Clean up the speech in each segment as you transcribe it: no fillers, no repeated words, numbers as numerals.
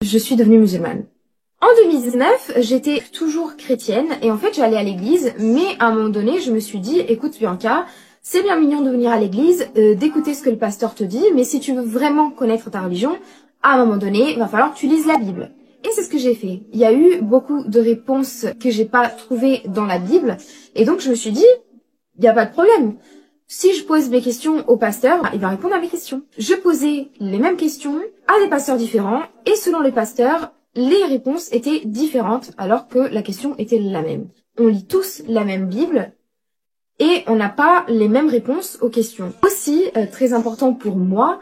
Je suis devenue musulmane. En 2019, j'étais toujours chrétienne et en fait j'allais à l'église, mais à un moment donné je me suis dit, écoute Bianca, c'est bien mignon de venir à l'église, d'écouter ce que le pasteur te dit, mais si tu veux vraiment connaître ta religion, à un moment donné, il va falloir que tu lises la Bible. Et c'est ce que j'ai fait. Il y a eu beaucoup de réponses que j'ai pas trouvées dans la Bible, et donc je me suis dit, il n'y a pas de problème. Si je pose mes questions au pasteur, il va répondre à mes questions. Je posais les mêmes questions à des pasteurs différents, et selon les pasteurs, les réponses étaient différentes alors que la question était la même. On lit tous la même Bible et on n'a pas les mêmes réponses aux questions. Aussi, très important pour moi,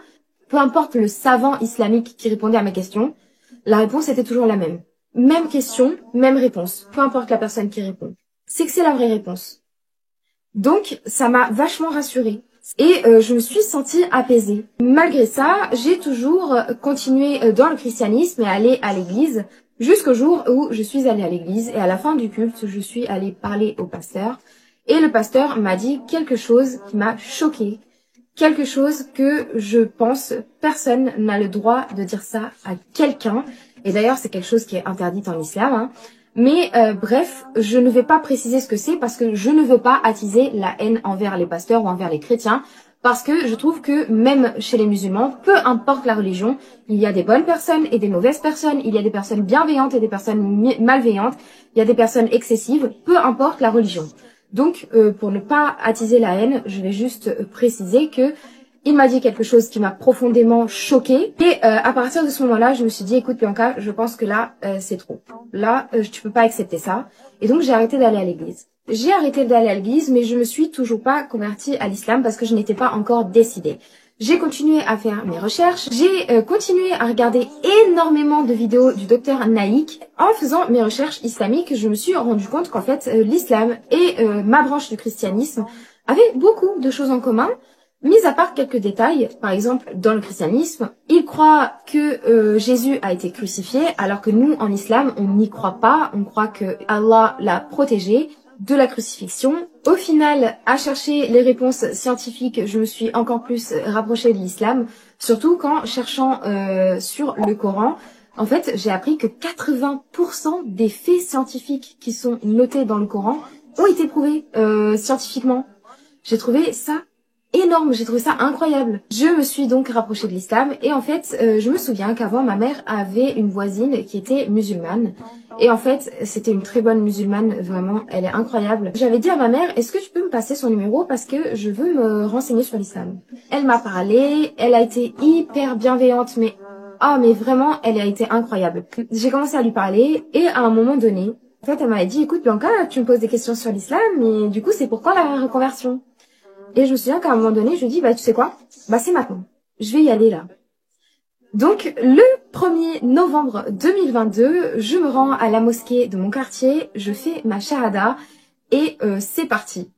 peu importe le savant islamique qui répondait à mes questions, la réponse était toujours la même. Même question, même réponse, peu importe la personne qui répond. C'est que c'est la vraie réponse. Donc, ça m'a vachement rassurée. Et je me suis sentie apaisée. Malgré ça, j'ai toujours continué dans le christianisme et aller à l'église jusqu'au jour où je suis allée à l'église et à la fin du culte, je suis allée parler au pasteur et le pasteur m'a dit quelque chose qui m'a choquée. Quelque chose que je pense personne n'a le droit de dire ça à quelqu'un. Et d'ailleurs, c'est quelque chose qui est interdit en islam, hein. Mais bref, je ne vais pas préciser ce que c'est parce que je ne veux pas attiser la haine envers les pasteurs ou envers les chrétiens. Parce que je trouve que même chez les musulmans, peu importe la religion, il y a des bonnes personnes et des mauvaises personnes. Il y a des personnes bienveillantes et des personnes malveillantes. Il y a des personnes excessives, peu importe la religion. Donc, pour ne pas attiser la haine, je vais juste préciser que il m'a dit quelque chose qui m'a profondément choquée. Et à partir de ce moment-là, je me suis dit, écoute Bianca, je pense que là, c'est trop. Là, tu peux pas accepter ça. Et donc, j'ai arrêté d'aller à l'église. J'ai arrêté d'aller à l'église, mais je me suis toujours pas convertie à l'islam parce que je n'étais pas encore décidée. J'ai continué à faire mes recherches. J'ai continué à regarder énormément de vidéos du docteur Naïk. En faisant mes recherches islamiques, je me suis rendu compte qu'en fait, l'islam et ma branche du christianisme avaient beaucoup de choses en commun. Mis à part quelques détails, par exemple, dans le christianisme, ils croient que Jésus a été crucifié, alors que nous, en islam, on n'y croit pas. On croit que Allah l'a protégé de la crucifixion. Au final, à chercher les réponses scientifiques, je me suis encore plus rapprochée de l'islam, surtout qu'en cherchant sur le Coran, en fait, j'ai appris que 80% des faits scientifiques qui sont notés dans le Coran ont été prouvés scientifiquement. J'ai trouvé ça énorme, j'ai trouvé ça incroyable. Je me suis donc rapprochée de l'islam et en fait, je me souviens qu'avant ma mère avait une voisine qui était musulmane et en fait, c'était une très bonne musulmane, vraiment, elle est incroyable. J'avais dit à ma mère, est-ce que tu peux me passer son numéro parce que je veux me renseigner sur l'islam. Elle m'a parlé, elle a été hyper bienveillante, mais mais vraiment, elle a été incroyable. J'ai commencé à lui parler et à un moment donné, en fait, elle m'avait dit, écoute Bianca, tu me poses des questions sur l'islam et du coup, c'est pourquoi la reconversion? Et je me souviens qu'à un moment donné, je lui dis, tu sais quoi? C'est maintenant. Je vais y aller là. Donc, le 1er novembre 2022, je me rends à la mosquée de mon quartier, je fais ma shahada et c'est parti.